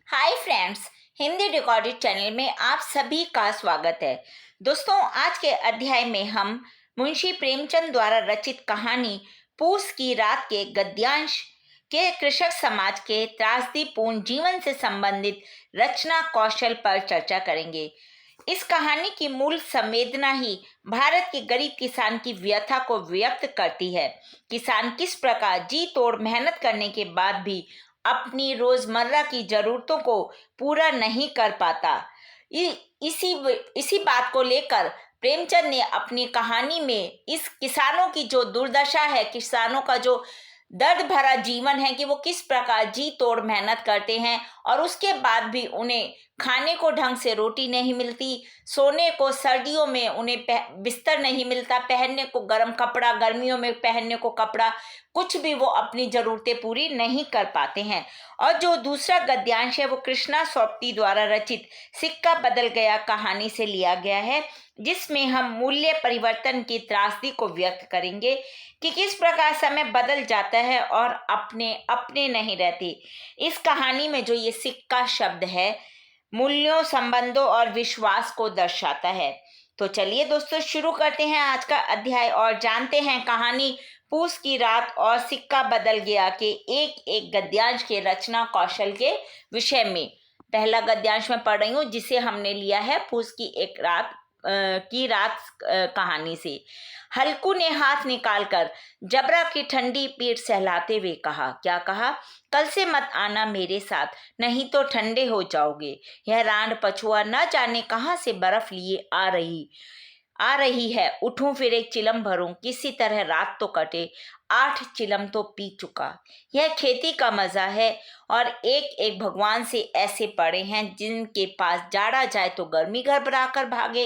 Hi friends, Hindi recorded channel में आप सभी का स्वागत है। दोस्तों, आज के अध्याय में हम मुंशी प्रेमचंद द्वारा रचित कहानी पूस की रात के गद्यांश के कृषक समाज के त्रासदीपूर्ण जीवन से संबंधित रचना कौशल पर चर्चा करेंगे। इस कहानी की मूल संवेदना ही भारत के गरीब किसान की व्यथा को व्यक्त करती है। किसान किस प्रकार जी तोड़ मेहनत करने के बाद भी अपनी रोजमर्रा की जरूरतों को पूरा नहीं कर पाता। इसी इसी बात को लेकर प्रेमचंद ने अपनी कहानी में इस किसानों की जो दुर्दशा है, किसानों का जो दर्द भरा जीवन है कि वो किस प्रकार जी तोड़ मेहनत करते हैं और उसके बाद भी उन्हें खाने को ढंग से रोटी नहीं मिलती, सोने को सर्दियों में उन्हें बिस्तर नहीं मिलता, पहनने को गर्म कपड़ा, गर्मियों में पहनने को कपड़ा, कुछ भी वो अपनी जरूरतें पूरी नहीं कर पाते हैं। और जो दूसरा गद्यांश है वो कृष्णा सोपती द्वारा रचित सिक्का बदल गया कहानी से लिया गया है, जिसमें हम मूल्य परिवर्तन की त्रासदी को व्यक्त करेंगे कि किस प्रकार समय बदल जाता है और अपने अपने नहीं रहते। इस कहानी में जो ये सिक्का शब्द है मूल्यों, संबंधों और विश्वास को दर्शाता है। तो चलिए दोस्तों, शुरू करते हैं आज का अध्याय और जानते हैं कहानी पूस की रात और सिक्का बदल गया के एक एक गद्यांश के रचना कौशल के विषय में। पहला गद्यांश मैं पढ़ रही हूँ, जिसे हमने लिया है पूस की एक रात की रात कहानी से। हल्कू ने हाथ निकालकर जबरा की ठंडी पीठ सहलाते हुए कहा। क्या कहा? कल से मत आना मेरे साथ, नहीं तो ठंडे हो जाओगे। यह रांड पछुआ न जाने कहां से बर्फ लिए आ रही है। उठूं फिर एक चिलम भरूं, किसी तरह रात तो कटे। 8 चिलम तो पी चुका। यह खेती का मजा है और एक एक भगवान से ऐसे पड़े हैं जिनके पास जाड़ा जाए तो गर्मी घबरा कर भागे।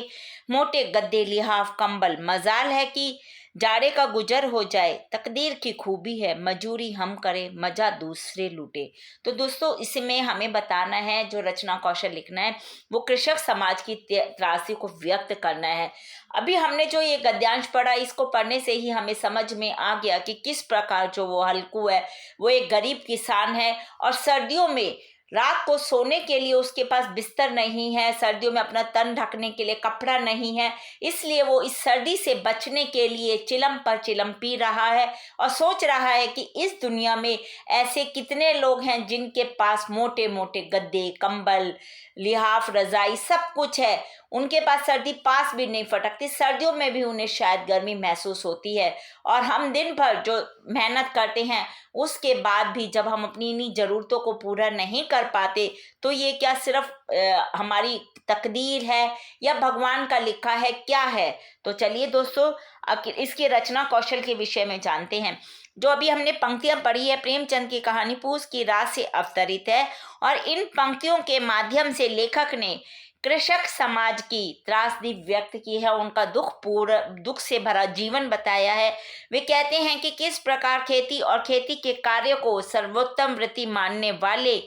मोटे गद्दे, लिहाफ, कंबल, मजाल है कि जाड़े का गुजर हो जाए। तकदीर की खूबी है, मजूरी हम करें, मजा दूसरे लूटे। तो दोस्तों, इसमें हमें बताना है, जो रचना कौशल लिखना है वो कृषक समाज की त्रासदी को व्यक्त करना है। अभी हमने जो ये गद्यांश पढ़ा, इसको पढ़ने से ही हमें समझ में आ गया कि किस प्रकार जो वो हल्कू है वो एक गरीब किसान है और सर्दियों में रात को सोने के लिए उसके पास बिस्तर नहीं है, सर्दियों में अपना तन ढकने के लिए कपड़ा नहीं है, इसलिए वो इस सर्दी से बचने के लिए चिलम पर चिलम पी रहा है और सोच रहा है कि इस दुनिया में ऐसे कितने लोग हैं जिनके पास मोटे मोटे गद्दे, कंबल, लिहाफ, रजाई सब कुछ है, उनके पास सर्दी पास भी नहीं फटकती, सर्दियों में भी उन्हें शायद गर्मी महसूस होती है। और हम दिन भर जो मेहनत करते हैं उसके बाद भी जब हम अपनी इन्हीं जरूरतों को पूरा नहीं कर पाते तो ये क्या सिर्फ हमारी तकदीर है या भगवान का लिखा है, क्या है? तो चलिए दोस्तों, इसके रचना कौशल के विषय में जानते हैं। जो अभी हमने पंक्तियां पढ़ी है प्रेमचंद की कहानी पूस की रात से अवतरित है और इन पंक्तियों के माध्यम से लेखक ने कृषक समाज की त्रासदी व्यक्त की है, उनका दुख से भरा जीवन बताया है। वे कहते हैं कि किस प्रकार खेती और खेती के कार्य को सर्वोत्तम वृत्ति मानने वाले,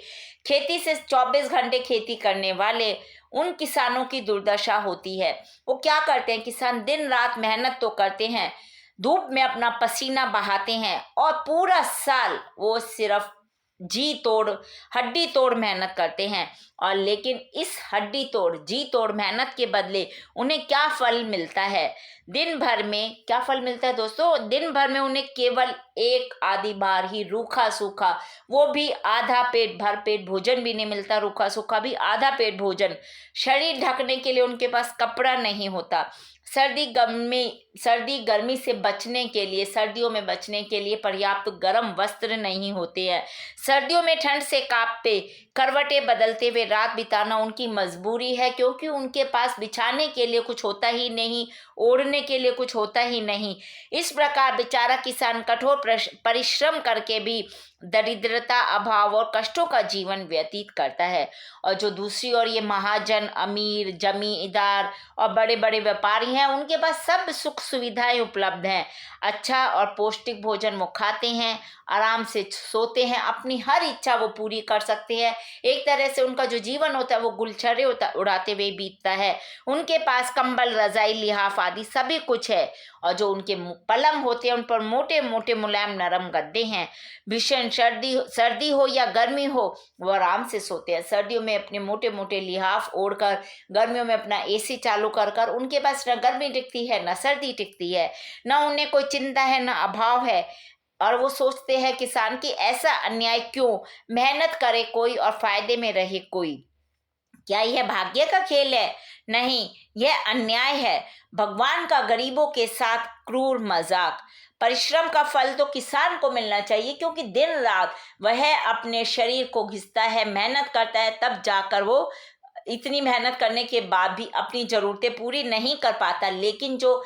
खेती से 24 घंटे खेती करने वाले उन किसानों की दुर्दशा होती है। वो क्या करते हैं? किसान दिन रात मेहनत तो करते हैं, धूप में अपना पसीना बहाते हैं और पूरा साल वो सिर्फ जी तोड़, हड्डी तोड़ मेहनत करते हैं। और लेकिन इस हड्डी तोड़, जी तोड़ मेहनत के बदले उन्हें क्या फल मिलता है? दिन भर में क्या फल मिलता है दोस्तों? दिन भर में उन्हें केवल एक आधी बार ही रूखा सूखा, वो भी आधा पेट, भर पेट भोजन भी नहीं मिलता, रूखा सूखा भी आधा पेट भोजन। शरीर ढकने के लिए उनके पास कपड़ा नहीं होता। सर्दी गर्मी से बचने के लिए, सर्दियों में बचने के लिए पर्याप्त गर्म वस्त्र नहीं होते हैं। सर्दियों में ठंड से कांपते, करवटें बदलते हुए रात बिताना उनकी मजबूरी है, क्योंकि उनके पास बिछाने के लिए कुछ होता ही नहीं, ओढ़ने के लिए कुछ होता ही नहीं। इस प्रकार बेचारा किसान कठोर परिश्रम करके भी दरिद्रता, अभाव और कष्टों का जीवन व्यतीत करता है। और जो दूसरी ओर ये महाजन, अमीर, जमींदार और बड़े बड़े व्यापारी हैं, उनके पास सब सुख सुविधाएं उपलब्ध हैं। अच्छा और पौष्टिक भोजन वो खाते हैं, आराम से सोते हैं, अपनी हर इच्छा वो पूरी कर सकते हैं। एक तरह से उनका जो जीवन होता है वो गुलछर्रे उड़ाते हुए बीतता है। उनके पास कंबल, रजाई, लिहाफ आदि सभी कुछ है और जो उनके पलंग होते हैं उन पर मोटे मोटे मुलायम नरम गद्दे हैं। भीषण सर्दी हो या गर्मी हो वो आराम से सोते हैं। सर्दियों में अपने मोटे मोटे लिहाफ ओढ़कर, गर्मियों में अपना एसी चालू कर कर उनके पास न गर्मी टिकती है न सर्दी टिकती है, न उन्हें कोई चिंता है न अभाव है। और वो सोचते हैं किसान की ऐसा अन्याय क्यों, मेहनत करे कोई और फायदे में रहे कोई। क्या यह भाग्य का खेल है? नहीं, यह अन्याय है, भगवान का गरीबों के साथ क्रूर मजाक। परिश्रम का फल तो किसान को मिलना चाहिए, क्योंकि दिन रात वह अपने शरीर को घिसता है, मेहनत करता है, तब जाकर वो इतनी मेहनत करने के बाद भी अपनी जरूरतें पूरी नहीं कर पाता। लेकिन जो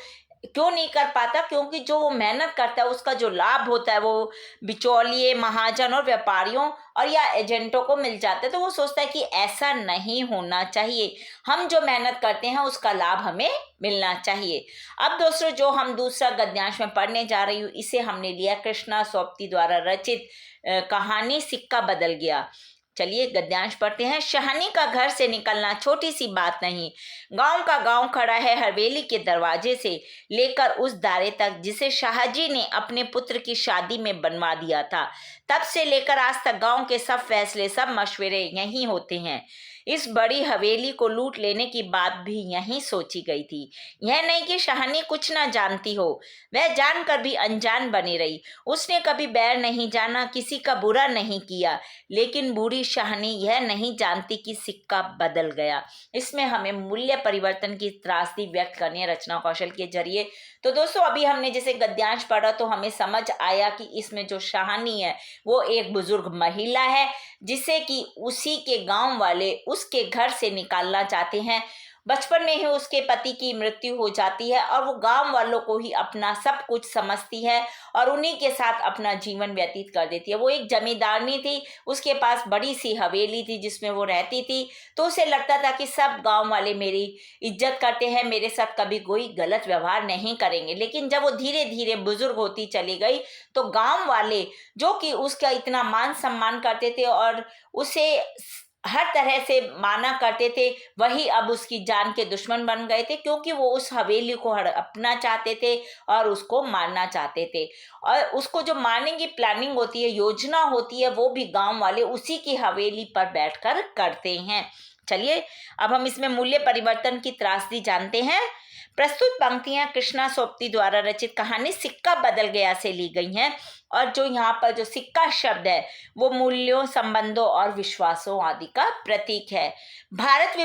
क्यों नहीं कर पाता? क्योंकि जो वो मेहनत करता है उसका जो लाभ होता है वो बिचौलिए, महाजन और व्यापारियों और या एजेंटों को मिल जाता है। तो वो सोचता है कि ऐसा नहीं होना चाहिए, हम जो मेहनत करते हैं उसका लाभ हमें मिलना चाहिए। अब दोस्तों, जो हम दूसरा गद्यांश में पढ़ने जा रही हूँ इसे हमने लिया कृष्णा सोपती द्वारा रचित कहानी सिक्का बदल गया। चलिए गद्यांश पढ़ते हैं। शहानी का घर से निकलना छोटी सी बात नहीं। गांव का गांव खड़ा है हवेली के दरवाजे से लेकर उस दारे तक जिसे शाहजी ने अपने पुत्र की शादी में बनवा दिया था। तब से लेकर आज तक गांव के सब फैसले, सब मशवरे यहीं होते हैं। इस बड़ी हवेली को लूट लेने की बात भी यहीं सोची गई थी। यह नहीं कि शहानी कुछ ना जानती हो, वह जानकर भी अनजान बनी रही। उसने कभी बैर नहीं जाना, किसी का बुरा नहीं किया। लेकिन बूढ़ी शहानी यह नहीं जानती कि सिक्का बदल गया। इसमें हमें मूल्य परिवर्तन की त्रासदी व्यक्त करनी है रचना कौशल के जरिए। तो दोस्तों, अभी हमने जैसे गद्यांश पढ़ा तो हमें समझ आया कि इसमें जो शहानी है वो एक बुजुर्ग महिला है जिसे कि उसी के गांव वाले उसके घर से निकालना चाहते हैं। बचपन में ही उसके पति की मृत्यु हो जाती है और वो गांव वालों को ही अपना सब कुछ समझती है और उन्हीं के साथ अपना जीवन व्यतीत कर देती है। वो एक जमींदारनी थी, उसके पास बड़ी सी हवेली थी जिसमें वो रहती थी। तो उसे लगता था कि सब गांव वाले मेरी इज्जत करते हैं, मेरे साथ कभी कोई गलत व्यवहार नहीं करेंगे। लेकिन जब वो धीरे धीरे बुजुर्ग होती चली गई तो गांव वाले, जो कि उसका इतना मान सम्मान करते थे और उसे हर तरह से माना करते थे, वही अब उसकी जान के दुश्मन बन गए थे, क्योंकि वो उस हवेली को हड़पना चाहते थे और उसको मारना चाहते थे। और उसको जो मारने की प्लानिंग होती है, योजना होती है, वो भी गांव वाले उसी की हवेली पर बैठकर करते हैं। चलिए अब हम इसमें मूल्य परिवर्तन की त्रासदी जानते हैं। प्रस्तुत पंक्तियां कृष्णा सोपती द्वारा रचित कहानी सिक्का बदल गया से ली गई हैं। और जो यहाँ पर जो सिक्का शब्द है वो मूल्यों, संबंधों और विश्वासों आदि का प्रतीक है। भारत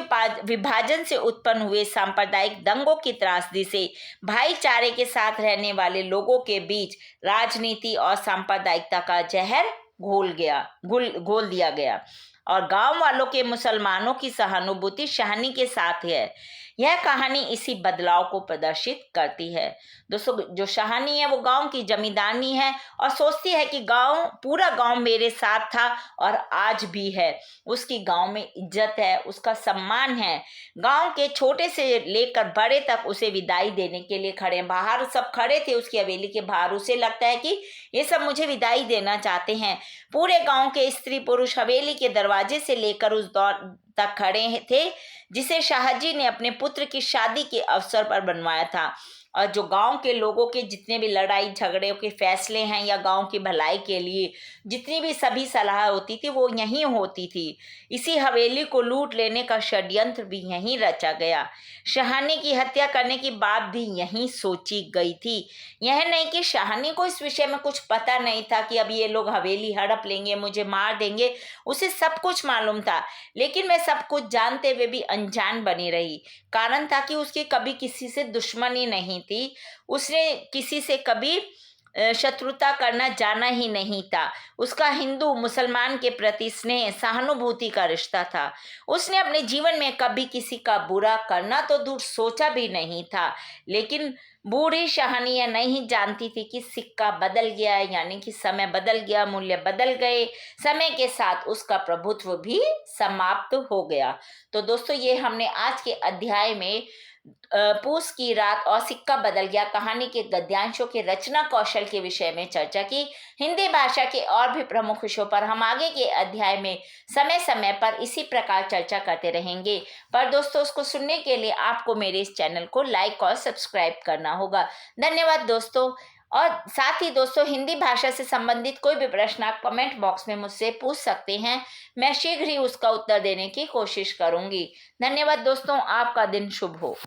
विभाजन से उत्पन्न हुए सांप्रदायिक दंगों की त्रासदी से भाईचारे के साथ रहने वाले लोगों के बीच राजनीति और सांप्रदायिकता का जहर घोल दिया गया और गांव वालों के मुसलमानों की सहानुभूति शहानी के साथ है। यह कहानी इसी बदलाव को प्रदर्शित करती है। दोस्तों, जो शहानी है वो गांव की जमींदारनी है और सोचती है कि पूरा गांव मेरे साथ था और आज भी है। उसकी गांव में इज्जत है, उसका सम्मान है। गांव के छोटे से लेकर बड़े तक उसे विदाई देने के लिए खड़े हैं। बाहर सब खड़े थे उसकी हवेली के बाहर। उसे लगता है कि ये सब मुझे विदाई देना चाहते हैं। पूरे गांव के स्त्री पुरुष हवेली के दरवाजे से लेकर उस दौर तक खड़े थे जिसे शाहजी ने अपने पुत्र की शादी के अवसर पर बनवाया था। और जो गांव के लोगों के जितने भी लड़ाई झगड़े के फैसले हैं या गांव की भलाई के लिए जितनी भी सभी सलाह होती थी वो यहीं होती थी। इसी हवेली को लूट लेने का षड्यंत्र भी यहीं रचा गया। शहानी की हत्या करने की बात भी यहीं सोची गई थी। यह नहीं कि शहानी को इस विषय में कुछ पता नहीं था कि अब ये लोग हवेली हड़प लेंगे, मुझे मार देंगे। उसे सब कुछ मालूम था, लेकिन वह सब कुछ जानते हुए भी अनजान बनी रही। कारण था कि उसकी कभी किसी से दुश्मनी नहीं थी। उसने किसी से कभी शत्रुता करना जाना ही नहीं था। उसका हिंदू मुसलमान के प्रति स्नेह, सहानुभूति का रिश्ता था। उसने अपने जीवन में कभी किसी का बुरा करना तो दूर सोचा भी नहीं था। लेकिन बूढ़ी शहानी यह नहीं जानती थी कि सिक्का बदल गया है, यानी कि समय बदल गया, मूल्य बदल गए। समय के साथ उसका प्रभुत्व भी समाप्त हो गया। तो दोस्तों, ये हमने आज के अध्याय में पूस की रात और सिक्का बदल गया कहानी के गद्यांशों के रचना कौशल के विषय में चर्चा की। हिंदी भाषा के और भी प्रमुख विषयों पर हम आगे के अध्याय में समय समय पर इसी प्रकार चर्चा करते रहेंगे। पर दोस्तों, उसको सुनने के लिए आपको मेरे इस चैनल को लाइक और सब्सक्राइब करना होगा। धन्यवाद दोस्तों। और साथ ही दोस्तों, हिंदी भाषा से संबंधित कोई भी प्रश्न आप कमेंट बॉक्स में मुझसे पूछ सकते हैं। मैं शीघ्र ही उसका उत्तर देने की कोशिश करूंगी। धन्यवाद दोस्तों, आपका दिन शुभ हो।